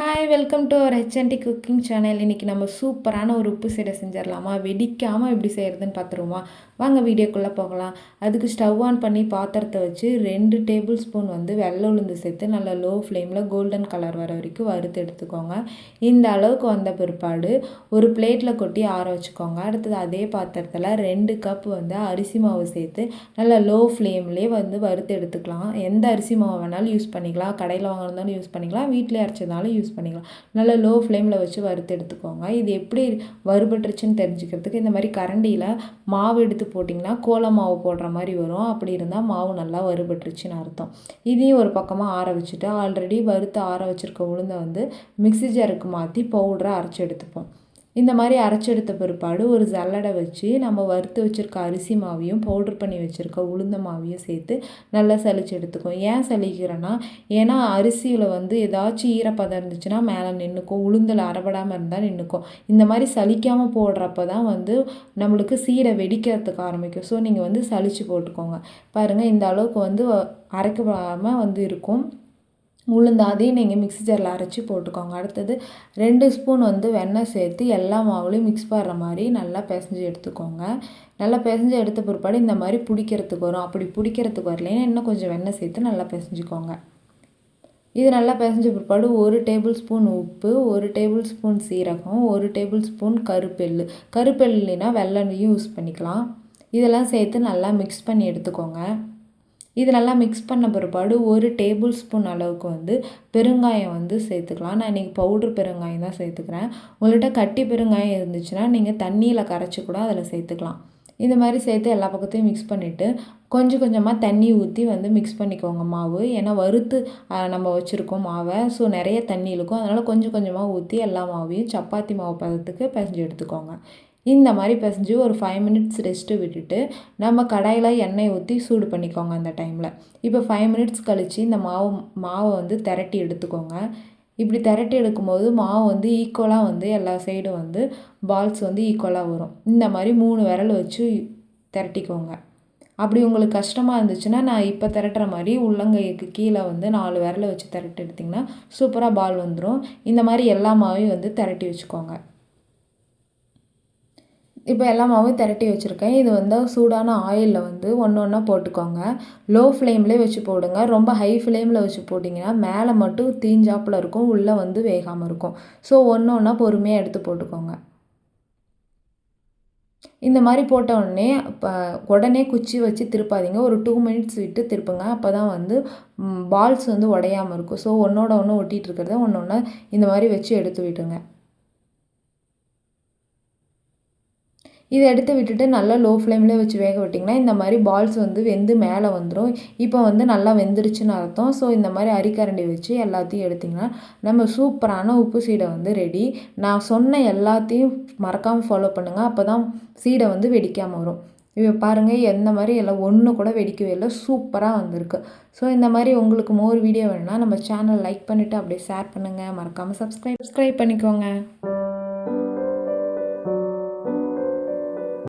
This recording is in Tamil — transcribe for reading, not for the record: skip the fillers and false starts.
Hi welcome to our HND cooking channel. இன்றைக்கி நம்ம சூப்பரான ஒரு உப்பு சீடை செஞ்சிடலாமா? வெடிக்காமல் எப்படி செய்கிறதுன்னு பார்த்துருவோமா? வாங்க வீடியோக்குள்ளே போகலாம். அதுக்கு ஸ்டவ் ஆன் பண்ணி பாத்திரத்தை வச்சு 2 டேபிள் ஸ்பூன் வெள்ளை உளுந்து சேர்த்து நல்லா லோ ஃப்ளேமில் கோல்டன் கலர் வர வரைக்கும் வறுத்து எடுத்துக்கோங்க. இந்த அளவுக்கு வந்த பிற்பாடு ஒரு பிளேட்டில் கொட்டி ஆற வச்சுக்கோங்க. அடுத்தது அதே பாத்திரத்தில் 2 கப் அரிசி மாவு சேர்த்து நல்லா லோ ஃப்ளேம்லேயே வறுத்து எடுத்துக்கலாம். எந்த அரிசி மாவு வேணாலும் யூஸ் பண்ணிக்கலாம். கடையில் வாங்கினாலும் யூஸ் பண்ணிக்கலாம், வீட்டிலே அரைச்சதாலும் யூஸ் பண்ணிக்கலாம். நல்லா லோ ஃப்ளேமில் வச்சு வறுத்து எடுத்துக்கோங்க. இது எப்படி வறுபட்டுருச்சுன்னு தெரிஞ்சுக்கிறதுக்கு இந்த மாதிரி கரண்டியில் மாவு எடுத்து போட்டிங்கன்னா கோல மாவு போடுற மாதிரி வரும். அப்படி இருந்தால் மாவு நல்லா வறுபட்டுருச்சுன்னு அர்த்தம். இதையும் ஒரு பக்கமாக ஆற வச்சுட்டு ஆல்ரெடி வறுத்து ஆற வச்சுருக்க உளுந்தை மிக்ஸி ஜாருக்கு மாற்றி பவுடரை அரைச்சி எடுத்துப்போம். இந்த மாதிரி அரைச்செடுத்த பிற்பாடு ஒரு ஜல்லடை வச்சு நம்ம வறுத்து வச்சுருக்க அரிசி மாவையும் பவுட்ரு பண்ணி வச்சுருக்க உளுந்த மாவையும் சேர்த்து நல்லா சலிச்சு எடுத்துக்கும். ஏன் சலிக்கிறேன்னா, ஏன்னா அரிசியில் ஏதாச்சும் ஈரப்பதம் இருந்துச்சுன்னா மேலே நின்றுக்கும், உளுந்தில் அரைபடாமல் இருந்தால் நின்றுக்கும். இந்த மாதிரி சலிக்காமல் போடுறப்ப தான் நம்மளுக்கு சீடை வெடிக்கிறதுக்கு ஆரம்பிக்கும். ஸோ நீங்கள் சலிச்சு போட்டுக்கோங்க. பாருங்கள், இந்த அளவுக்கு அரைக்கப்படாமல் இருக்கும் உளுந்து. அதையும் நீங்கள் மிக்ஸி ஜாரில் அரைச்சி போட்டுக்கோங்க. அடுத்தது 2 ஸ்பூன் வெண்ணெய் சேர்த்து எல்லா மாவுலையும் மிக்ஸ் பண்ணுற மாதிரி நல்லா பிசைஞ்சு எடுத்துக்கோங்க. நல்லா பிசைஞ்சு எடுத்த பிற்பாடு இந்த மாதிரி பிடிக்கிறதுக்கு வரும். அப்படி பிடிக்கிறதுக்கு வரலைன்னா இன்னும் கொஞ்சம் வெண்ணெய் சேர்த்து நல்லா பிசைஞ்சிக்கோங்க. இது நல்லா பிசைஞ்ச பிற்பாடு 1 டேபிள் ஸ்பூன் உப்பு, 1 டேபிள் ஸ்பூன் சீரகம், 1 டேபிள் ஸ்பூன் கருப்பெல்லுனா வெள்ளத்தையும் யூஸ் பண்ணிக்கலாம். இதெல்லாம் சேர்த்து நல்லா மிக்ஸ் பண்ணி எடுத்துக்கோங்க. இது நல்லா மிக்ஸ் பண்ண பிற்பாடு 1 டேபிள் ஸ்பூன் அளவுக்கு பெருங்காயம் சேர்த்துக்கலாம். நான் இன்றைக்கி பவுட்ரு பெருங்காயம் தான் சேர்த்துக்கிறேன். உங்கள்கிட்ட கட்டி பெருங்காயம் இருந்துச்சுன்னா நீங்கள் தண்ணியில் கரைச்சி கூட அதில் சேர்த்துக்கலாம். இந்த மாதிரி சேர்த்து எல்லா பக்கத்தையும் மிக்ஸ் பண்ணிவிட்டு கொஞ்சம் கொஞ்சமாக தண்ணி ஊற்றி மிக்ஸ் பண்ணிக்கோங்க மாவு. ஏன்னா வறுத்து நம்ம வச்சுருக்கோம் மாவை, ஸோ நிறைய தண்ணி இருக்கும். அதனால் கொஞ்சம் கொஞ்சமாக ஊற்றி எல்லா மாவையும் சப்பாத்தி மாவு பதத்துக்கு பிசைஞ்சு எடுத்துக்கோங்க. இந்த மாதிரி பிசைஞ்சு ஒரு 5 மினிட்ஸ் ரெஸ்ட்டு விட்டுட்டு நம்ம கடாயில் எண்ணெய் ஊற்றி சூடு பண்ணிக்கோங்க. அந்த டைமில் இப்போ 5 மினிட்ஸ் கழித்து இந்த மாவை திரட்டி எடுத்துக்கோங்க. இப்படி திரட்டி எடுக்கும்போது மாவு ஈக்குவலாக எல்லா சைடும் பால்ஸ் ஈக்குவலாக வரும். இந்த மாதிரி 3 விரல் வச்சு திரட்டிக்கோங்க. அப்படி உங்களுக்கு கஷ்டமாக இருந்துச்சுன்னா நான் இப்போ திரட்டுற மாதிரி உள்ளங்கைக்கு கீழே 4 விரலை வச்சு திரட்டி எடுத்திங்கன்னா சூப்பராக பால் வந்துடும். இந்த மாதிரி எல்லா மாவையும் திரட்டி வச்சுக்கோங்க. இப்போ எல்லா மாவும் திரட்டி வச்சுருக்கேன். இது சூடான ஆயிலில் ஒன்று ஒன்றா போட்டுக்கோங்க. லோ ஃப்ளேம்லேயே வச்சு போடுங்க. ரொம்ப ஹை ஃப்ளேமில் வச்சு போட்டிங்கன்னா மேலே மட்டும் தீஞ்சாப்பில் இருக்கும், உள்ளே வேகாமல் இருக்கும். ஸோ ஒன்று ஒன்றா பொறுமையாக எடுத்து போட்டுக்கோங்க. இந்த மாதிரி போட்ட உடனே உடனே குச்சி வச்சு திருப்பாதீங்க. ஒரு 2 மினிட்ஸ் விட்டு திருப்புங்க. அப்போ தான் பால்ஸ் உடையாமல் இருக்கும். ஸோ ஒன்றோட ஒன்று ஒட்டிகிட்டு இருக்கிறத ஒன்று ஒன்றா இந்த மாதிரி வச்சு எடுத்து விட்டுங்க. இதை எடுத்து விட்டுட்டு நல்லா லோ ஃப்ளேம்லேயே வச்சு வேக விட்டிங்கன்னா இந்த மாதிரி பால்ஸ் வெந்து மேலே வந்துடும். இப்போ நல்லா வெந்துருச்சுன்னு அர்த்தம். ஸோ இந்த மாதிரி அரிக்கரண்டி வச்சு எல்லாத்தையும் எடுத்திங்கன்னா நம்ம சூப்பரான உப்பு சீடை ரெடி. நான் சொன்ன எல்லாத்தையும் மறக்காமல் ஃபாலோ பண்ணுங்கள். அப்போ தான் சீடை வெடிக்காமல் வரும். இப்போ பாருங்கள், எந்த மாதிரி எல்லாம் ஒன்று கூட வெடிக்கவே இல்லை, சூப்பராக வந்திருக்கு. ஸோ இந்த மாதிரி உங்களுக்கு மோர் வீடியோ வேணும்னா நம்ம சேனல் லைக் பண்ணிவிட்டு அப்படியே ஷேர் பண்ணுங்கள். மறக்காமல் சப்ஸ்கிரைப் பண்ணிக்கோங்க.